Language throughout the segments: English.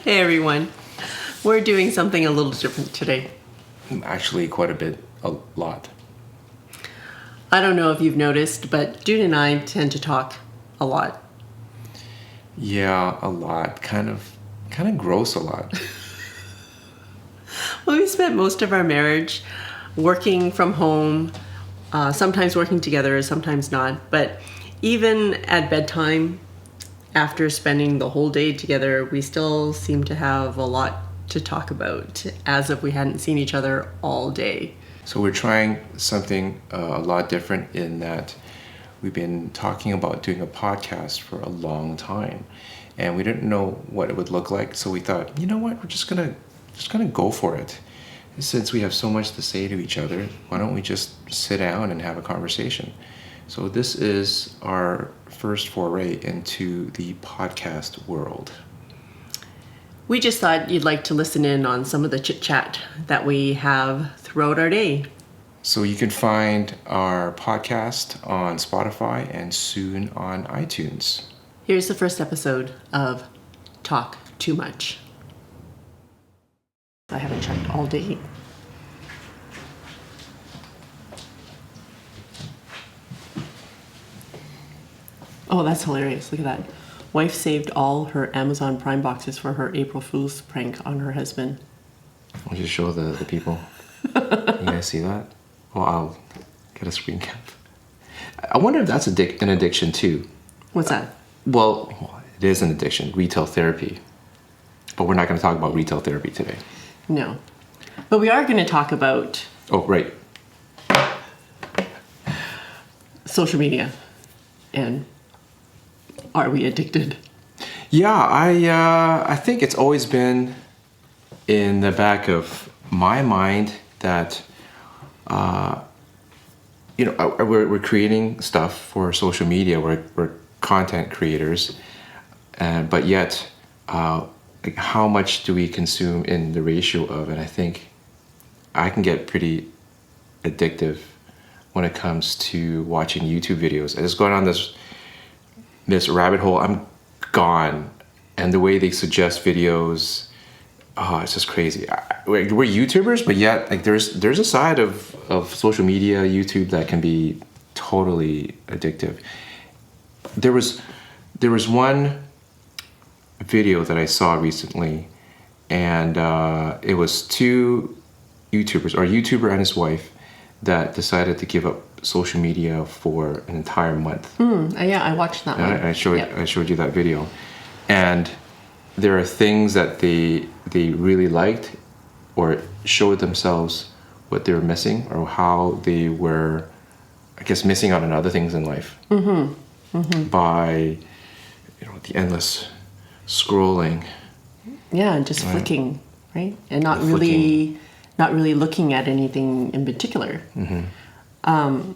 Hey everyone. We're doing something a little different today. Actually, quite a lot. I don't know if you've noticed, but June and I tend to talk a lot. Yeah, a lot. Kind of gross a lot. Well, we spent most of our marriage working from home, sometimes working together, sometimes not. But even at bedtime, after spending the whole day together, we still seem to have a lot to talk about, as if we hadn't seen each other all day. So we're trying something a lot different in that we've been talking about doing a podcast for a long time, and we didn't know what it would look like. So we thought, you know what, we're just gonna go for it. Since we have so much to say to each other, why don't we just sit down and have a conversation? So this is our first foray into the podcast world. We just thought you'd like to listen in on some of the chit-chat that we have throughout our day. So you can find our podcast on Spotify and soon on iTunes. Here's the first episode of Talk Too Much. I haven't checked all day. Oh, that's hilarious. Look at that. Wife saved all her Amazon Prime boxes for her April Fool's prank on her husband. I'll just show the people. You guys see that? Well, I'll get a screen cap. I wonder if that's an addiction too. What's that? Well, it is an addiction, retail therapy. But we're not going to talk about retail therapy today. No. But we are going to talk about... Oh, right. social media. And are we addicted? Yeah, I think it's always been in the back of my mind that, we're creating stuff for social media. We're content creators, but yet, like how much do we consume in the ratio of? And I think I can get pretty addictive when it comes to watching YouTube videos. I just go down this rabbit hole. I'm gone, and the way they suggest videos, it's just crazy. We're YouTubers, but yet like there's a side of social media, YouTube, that can be totally addictive. There was one video that I saw recently, and it was two YouTubers, or a YouTuber and his wife, that decided to give up social media for an entire month. Yeah, I watched that one. I showed you that video, and there are things that they really liked, or showed themselves what they were missing, or how they were, I guess, missing out on other things in life by the endless scrolling. Yeah, and just flicking, right? And not really looking at anything in particular. I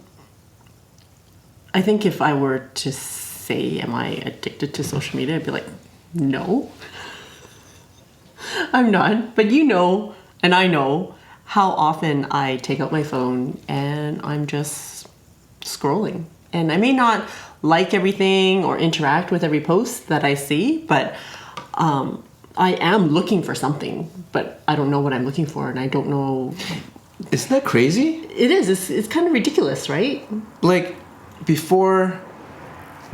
think if I were to say, am I addicted to social media, I'd be like, no. I'm not. But and I know how often I take out my phone and I'm just scrolling. And I may not like everything or interact with every post that I see, but I am looking for something, but I don't know what I'm looking for, and I don't know. Isn't that crazy? It is. It's kind of ridiculous, right? Like, before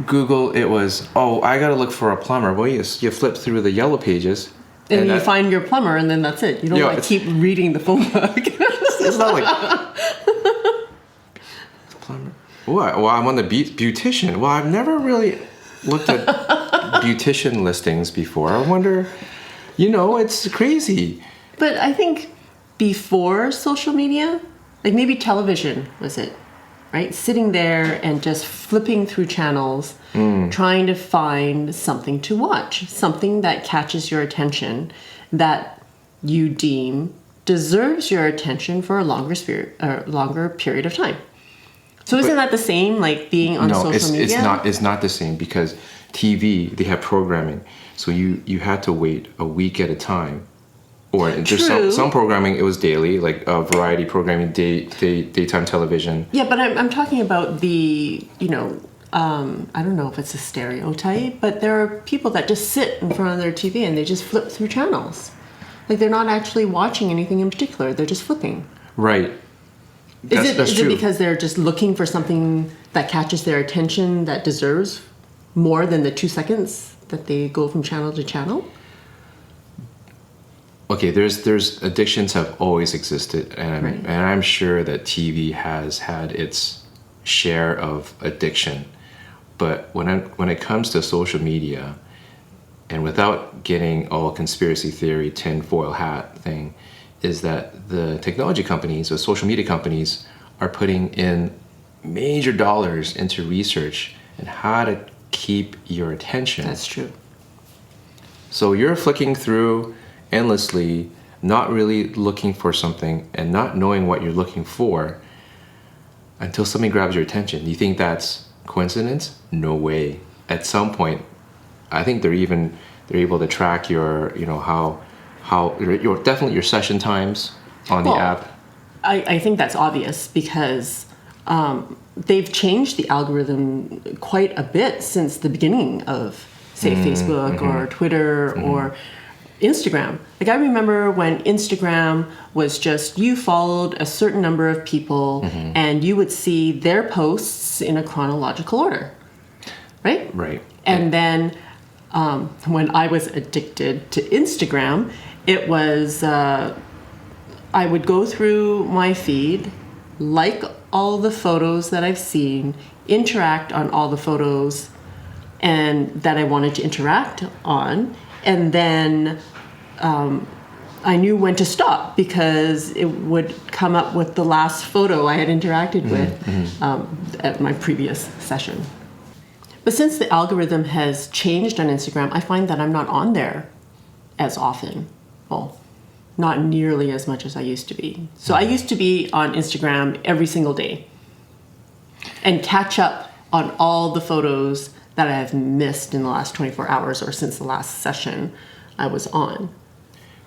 Google, it was, I gotta look for a plumber. Well, you flip through the yellow pages. And you find your plumber, and then that's it. You don't keep reading the phone book. It's not like... plumber. Well, I'm on the beautician. Well, I've never really looked at beautician listings before. I wonder, it's crazy. But I think before social media, like maybe television was it, right? Sitting there and just flipping through channels, trying to find something to watch, something that catches your attention, that you deem deserves your attention for a longer period of time. So isn't that the same, like being on social media? It's not the same, because TV, they have programming. So you had to wait a week at a time. Or there's some programming, it was daily, like variety programming, daytime television. Yeah, but I'm talking about the, I don't know if it's a stereotype, but there are people that just sit in front of their TV and they just flip through channels. Like they're not actually watching anything in particular. They're just flipping. Right. Is That's it true. because they're just looking for something that catches their attention that deserves more than the 2 seconds that they go from channel to channel? Okay, there's addictions have always existed, and Right. and I'm sure that TV has had its share of addiction. But when it comes to social media, and without getting all conspiracy theory tinfoil hat thing, is that the technology companies or social media companies are putting in major dollars into research and how to keep your attention. That's true. So you're flicking through endlessly, not really looking for something and not knowing what you're looking for until something grabs your attention. Do you think that's coincidence? No way. At some point, I think they're able to track your, how your definitely your session times on the Well, app. I think that's obvious because they've changed the algorithm quite a bit since the beginning of, say, Facebook or Twitter or Instagram. Like I remember when Instagram was just you followed a certain number of people and you would see their posts in a chronological order, right? Right. And then when I was addicted to Instagram, it was I would go through my feed, like all the photos that I've seen, interact on all the photos and that I wanted to interact on, and then I knew when to stop because it would come up with the last photo I had interacted with at my previous session. But since the algorithm has changed on Instagram, I find that I'm not on there as often. Well, not nearly as much as I used to be. So I used to be on Instagram every single day and catch up on all the photos that I have missed in the last 24 hours or since the last session I was on.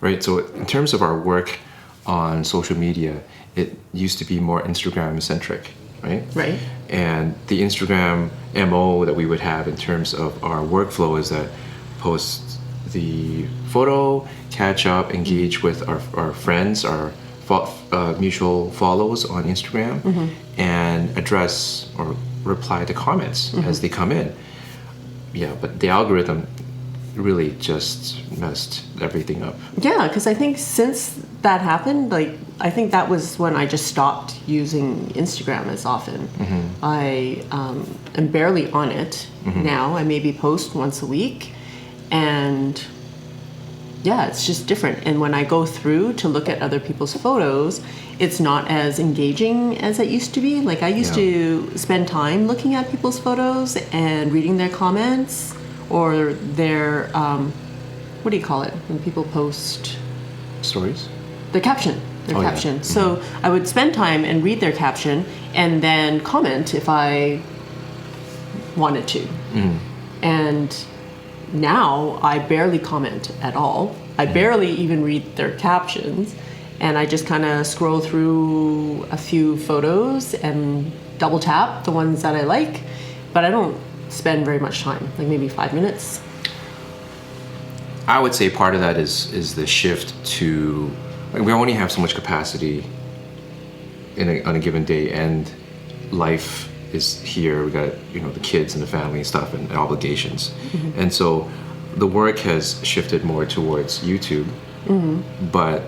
Right. So in terms of our work on social media, it used to be more Instagram centric, right? Right. And the Instagram MO that we would have in terms of our workflow is that post the photo, catch up, engage with our friends, our mutual follows on Instagram, and address or reply to comments as they come in. Yeah, but the algorithm really just messed everything up. Yeah, because I think since that happened, I think that was when I just stopped using Instagram as often. I am barely on it now. I maybe post once a week, and yeah, it's just different. And when I go through to look at other people's photos, it's not as engaging as it used to be. Like I used to spend time looking at people's photos and reading their comments or their, what do you call it when people post? Stories? Their caption. Their caption. Yeah. So I would spend time and read their caption and then comment if I wanted to. And now I barely comment at all. I barely even read their captions, and I just kind of scroll through a few photos and double tap the ones that I like, but I don't spend very much time, like maybe 5 minutes. I would say part of that is the shift to, we only have so much capacity on a given day, and life is here. We got the kids and the family and stuff and obligations, and so the work has shifted more towards YouTube. But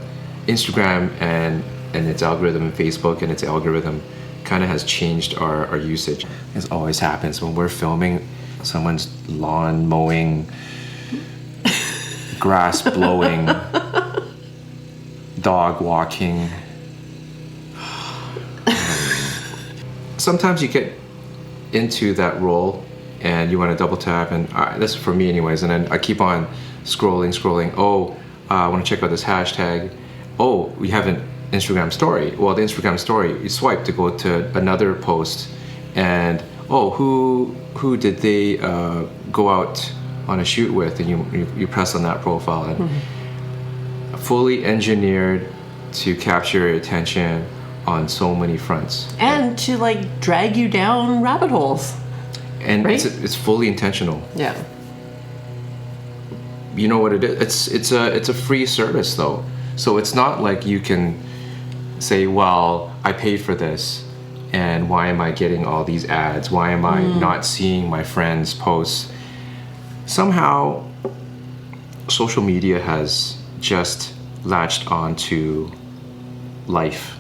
Instagram and its algorithm, and Facebook and its algorithm kind of has changed our usage. This always happens when we're filming someone's lawn mowing, grass blowing, dog walking. Sometimes you get into that role and you want to double tap, and this is for me anyways, and then I keep on scrolling. Oh, I want to check out this hashtag. Oh, we have an Instagram story. Well, the Instagram story, you swipe to go to another post, and oh, who did they go out on a shoot with, and you press on that profile, and fully engineered to capture your attention on so many fronts, and to drag you down rabbit holes. And right? it's fully intentional. Yeah. You know what it is? It's a free service though. So it's not like you can say, well, I paid for this and why am I getting all these ads? Why am I not seeing my friends' posts? Somehow social media has just latched onto life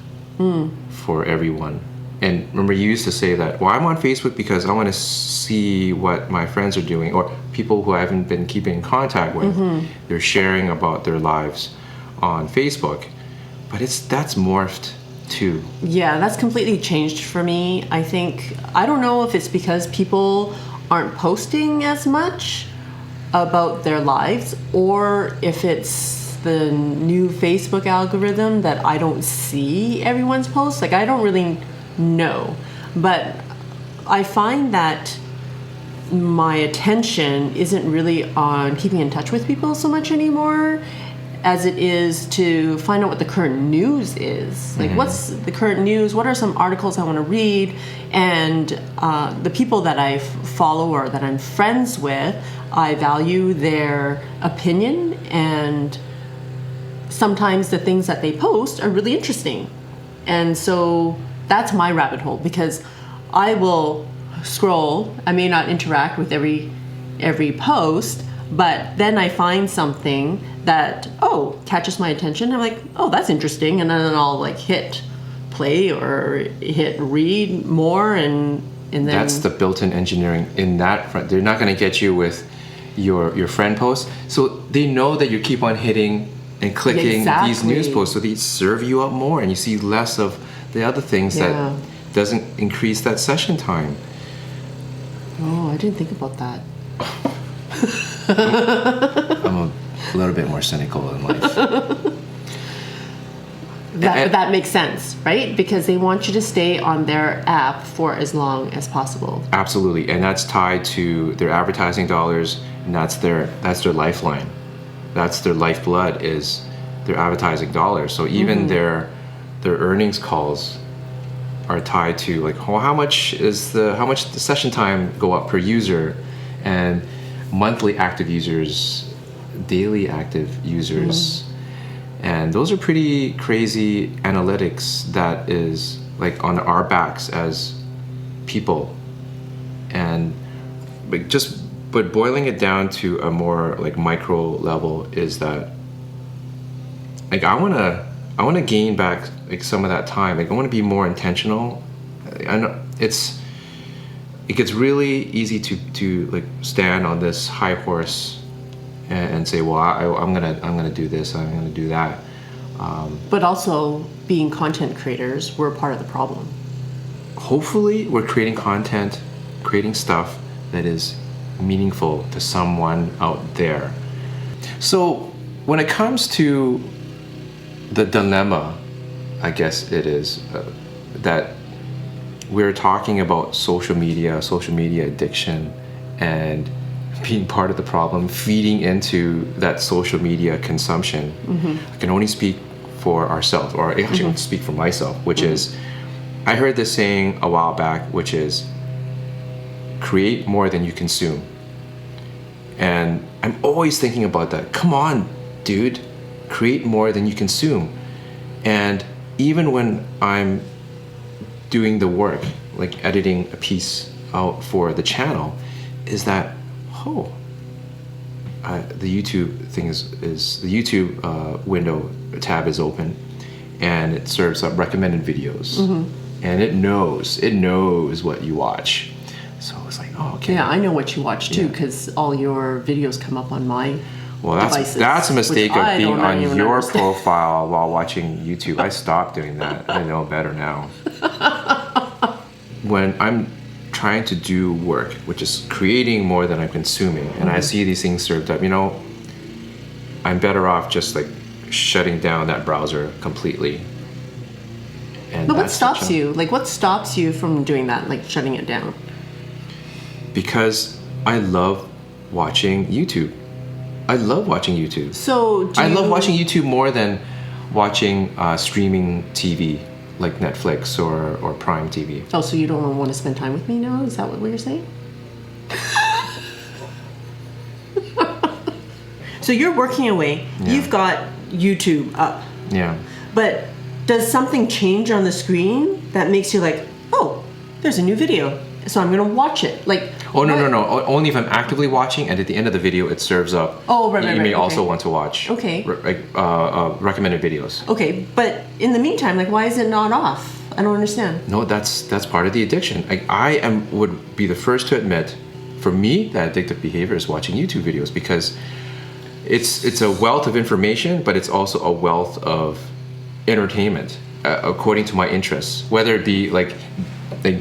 for everyone. And remember, you used to say that, well, I'm on Facebook because I want to see what my friends are doing, or people who I haven't been keeping in contact with. They're sharing about their lives on Facebook. But that's morphed too. Yeah, that's completely changed for me. I don't know if it's because people aren't posting as much about their lives, or if it's the new Facebook algorithm that I don't see everyone's posts. Like, I don't really know. But I find that my attention isn't really on keeping in touch with people so much anymore as it is to find out what the current news is. Like, what's the current news? What are some articles I want to read? And the people that I follow or that I'm friends with, I value their opinion, and sometimes the things that they post are really interesting. And so that's my rabbit hole, because I will scroll. I may not interact with every post, but then I find something that catches my attention. I'm like, oh, that's interesting, and then I'll like hit play or hit read more, and then that's the built-in engineering in that front. They're not going to get you with your friend posts, so they know that you keep on hitting and clicking these news posts, so they serve you up more, and you see less of the other things that doesn't increase that session time. Oh, I didn't think about that. I'm a little bit more cynical in life. That makes sense, right? Because they want you to stay on their app for as long as possible. Absolutely, and that's tied to their advertising dollars, and that's their lifeline. That's their lifeblood, is their advertising dollars. So even their earnings calls are tied to, like, how much the session time go up per user, and monthly active users, daily active users. And those are pretty crazy analytics that is like on our backs as people. And but boiling it down to a more like micro level is that, like, I want to gain back like some of that time. Like, I want to be more intentional. I know it gets really easy to like stand on this high horse and say, well, I'm gonna do this, I'm gonna do that. But also, being content creators, we're part of the problem. Hopefully, we're creating content, creating stuff that is meaningful to someone out there. So when it comes to the dilemma, I guess it is that we're talking about social media addiction, and being part of the problem, feeding into that social media consumption. I can only speak for ourselves, or I actually want to speak for myself, which is, I heard this saying a while back, which is, create more than you consume. And I'm always thinking about that. Come on, dude, create more than you consume. And even when I'm doing the work, like editing a piece out for the channel, is that, the YouTube thing is the YouTube window tab is open, and it serves up recommended videos, and it knows what you watch. So it's like, okay. Yeah, I know what you watch too, because all your videos come up on my devices. That's a mistake of being on your understand. profile while watching YouTube. I stopped doing that. I know better now. When I'm trying to do work, which is creating more than I'm consuming, and I see these things served up, I'm better off just like shutting down that browser completely. And but what stops you? Like, what stops you from doing that, like shutting it down? Because I love watching YouTube. So I love watching YouTube more than watching streaming TV like Netflix or Prime TV. Oh, so you don't want to spend time with me now? Is that what you're saying? So you're working away. Yeah. You've got YouTube up. Yeah. But does something change on the screen that makes you like, oh, there's a new video, so I'm going to watch it? Like, Oh, no. Only if I'm actively watching, and at the end of the video, it serves up. Oh, right. You may also okay. want to watch. Okay. Recommended videos. Okay, but in the meantime, like, why is it not off? I don't understand. No, that's part of the addiction. Would be the first to admit, for me, that addictive behavior is watching YouTube videos, because it's a wealth of information, but it's also a wealth of entertainment according to my interests. Whether it be like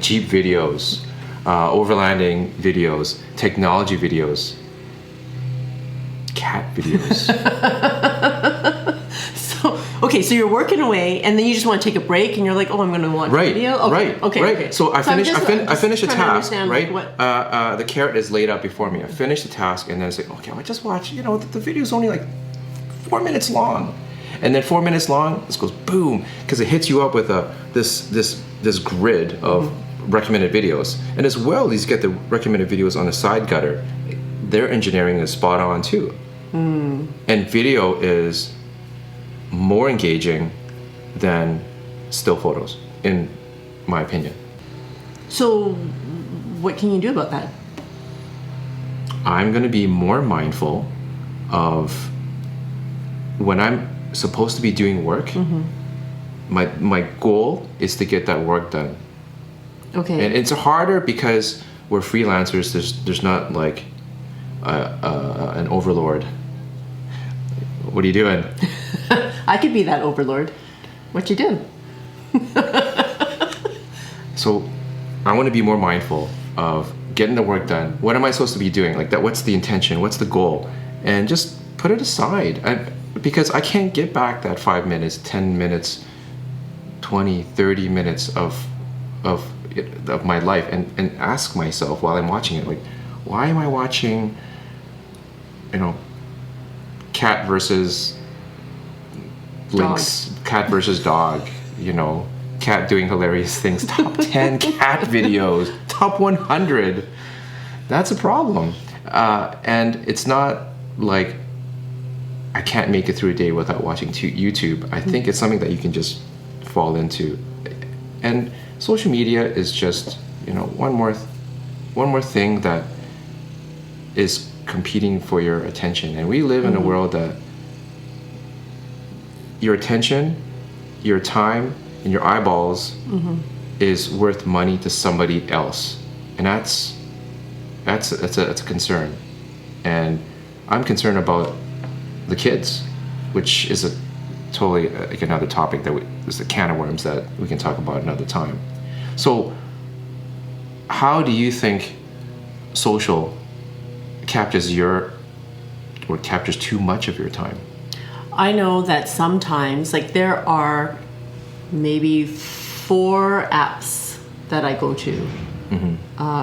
Jeep videos, overlanding videos, technology videos, cat videos. So you're working away, and then you just want to take a break, and you're like, oh, I'm going to watch a video. Okay, Right. So I finish a task, right? Like, the carrot is laid out before me. I finish the task, and then I say, okay, I just watch. The video's only like 4 minutes long, and then 4 minutes long, this goes boom, because it hits you up with this grid of recommended videos, and as well as you get the recommended videos on the side gutter, their engineering is spot on too, and video is more engaging than still photos, in my opinion. So what can you do about that? I'm going to be more mindful of when I'm supposed to be doing work. My goal is to get that work done. Okay. And it's harder because we're freelancers. There's not like an overlord. What are you doing? I could be that overlord. What you do? So I want to be more mindful of getting the work done. What am I supposed to be doing? Like that, what's the intention? What's the goal? And just put it aside. Because I can't get back that 5 minutes, 10 minutes, 20, 30 minutes of my life, and ask myself while I'm watching it, like, why am I watching, cat versus lynx, cat versus dog, cat doing hilarious things, top 10 cat videos, top 100. That's a problem. And it's not like I can't make it through a day without watching YouTube. I think it's something that you can just fall into. And social media is just, one more thing that is competing for your attention. And we live in a world that your attention, your time, and your eyeballs is worth money to somebody else. And that's a concern. And I'm concerned about the kids, which is a totally like another topic that is a can of worms that we can talk about another time. So how do you think social captures too much of your time? I know that sometimes, like, there are maybe 4 apps that I go to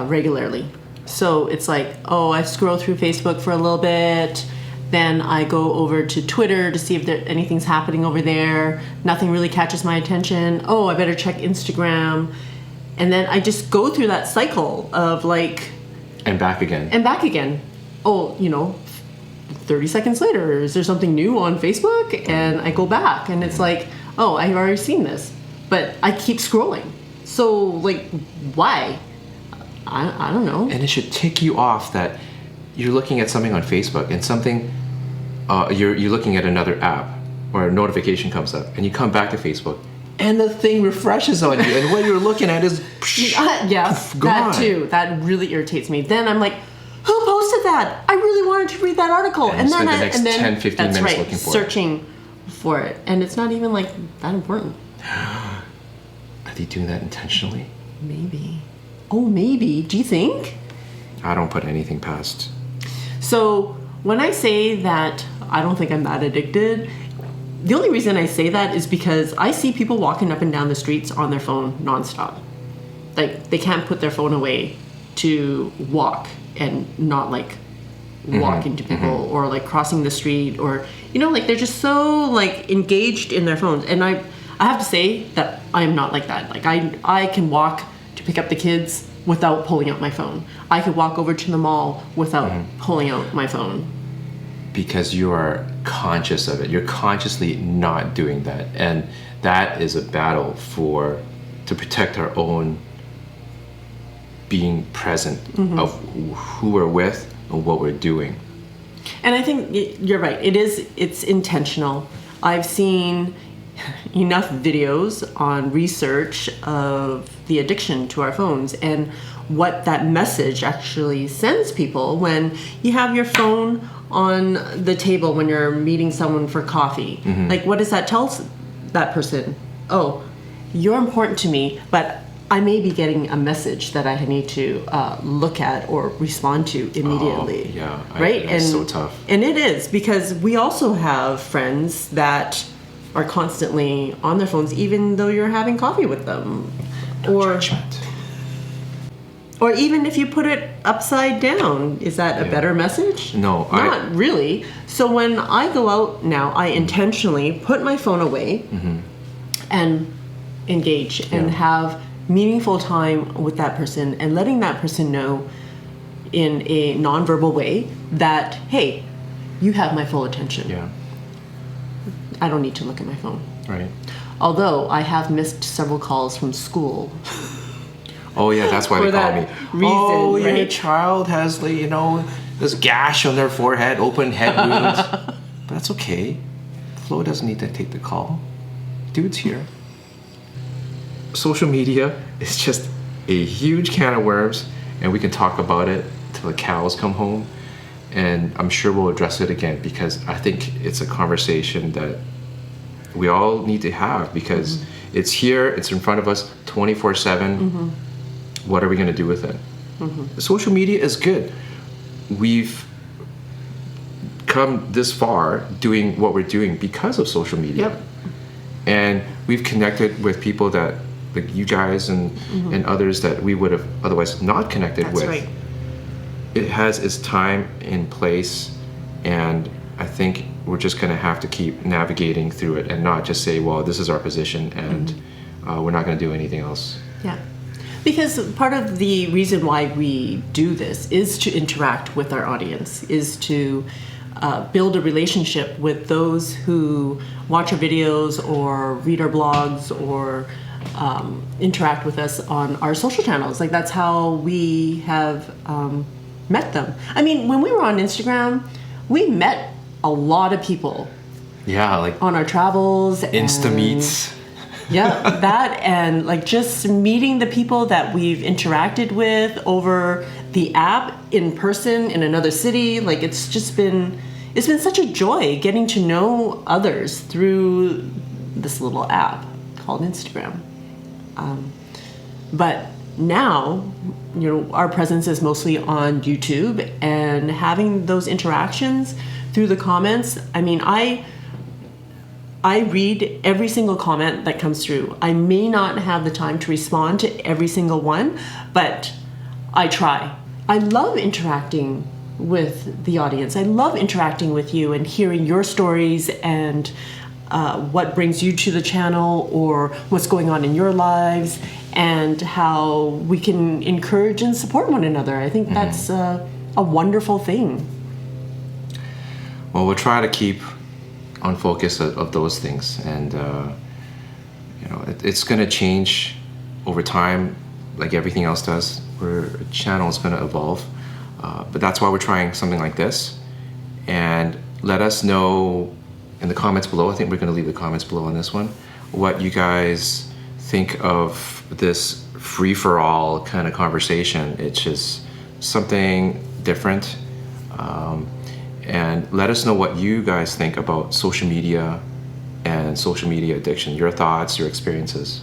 regularly. So it's like, I scroll through Facebook for a little bit, then I go over to Twitter to see if anything's happening over there. Nothing really catches my attention. I better check Instagram. And then I just go through that cycle of like... And back again. 30 seconds later, is there something new on Facebook? And I go back, and it's like, I've already seen this. But I keep scrolling. So, like, why? I don't know. And it should tick you off that you're looking at something on Facebook, and something... you're looking at another app, or a notification comes up, and you come back to Facebook, and the thing refreshes on you, and what you're looking at is gone. That too. That really irritates me. Then I'm like, who posted that? I really wanted to read that article. And then the next 10, 15 minutes looking for searching for it. And it's not even like that important. Are they doing that intentionally? Maybe. Maybe. Do you think? I don't put anything past. So when I say that I don't think I'm that addicted, the only reason I say that is because I see people walking up and down the streets on their phone nonstop. Like, they can't put their phone away to walk and not like walk into people or like crossing the street, or like they're just so like engaged in their phones. And I have to say that I am not like that. Like I can walk to pick up the kids without pulling out my phone. I could walk over to the mall without pulling out my phone. Because you are conscious of it. You're consciously not doing that. And that is a battle to protect our own being present of who we're with and what we're doing. And I think you're right. It's intentional. I've seen enough videos on research of the addiction to our phones and what that message actually sends people when you have your phone on the table when you're meeting someone for coffee. Like, what does that tell that person? Oh, you're important to me, but I may be getting a message that I need to look at or respond to immediately. Oh, yeah, right? It's so tough. And it is, because we also have friends that are constantly on their phones, even though you're having coffee with them. Or even if you put it upside down, is that a better message? No, not really. So when I go out now, I intentionally put my phone away and engage and have meaningful time with that person, and letting that person know in a nonverbal way that, hey, you have my full attention. Yeah. I don't need to look at my phone. Right. Although I have missed several calls from school. Oh yeah, that's why For they call that me. reason, Oh, your right? child has this gash on their forehead, open head wounds. But that's okay. Flo doesn't need to take the call. Dude's here. Social media is just a huge can of worms, and we can talk about it till the cows come home. And I'm sure we'll address it again, because I think it's a conversation that we all need to have, because it's here, it's in front of us 24/7. What are we going to do with it? Social media is good. We've come this far doing what we're doing because of social media. Yep. And we've connected with people that, like you guys and others, that we would have otherwise not connected That's with. right. It has its time and place, and I think we're just going to have to keep navigating through it and not just say, well, this is our position and we're not going to do anything else. Yeah. Because part of the reason why we do this is to interact with our audience, is to build a relationship with those who watch our videos or read our blogs or interact with us on our social channels. Like, that's how we have met them. I mean, when we were on Instagram, we met a lot of people. Yeah, like on our travels. Insta meets. Yeah, that, and like just meeting the people that we've interacted with over the app in person in another city. Like, it's been such a joy getting to know others through this little app called Instagram. But now, our presence is mostly on YouTube, and having those interactions through the comments. I mean, I read every single comment that comes through. I may not have the time to respond to every single one, but I try. I love interacting with the audience. I love interacting with you and hearing your stories and what brings you to the channel, or what's going on in your lives, and how we can encourage and support one another. I think that's a wonderful thing. Well, we'll try to keep on focus of those things, and it's going to change over time, like everything else does. Our channel is going to evolve, but that's why we're trying something like this. And let us know in the comments below. I think we're going to leave the comments below on this one, what you guys think of this free-for-all kind of conversation. It's just something different. And let us know what you guys think about social media and social media addiction, your thoughts, your experiences.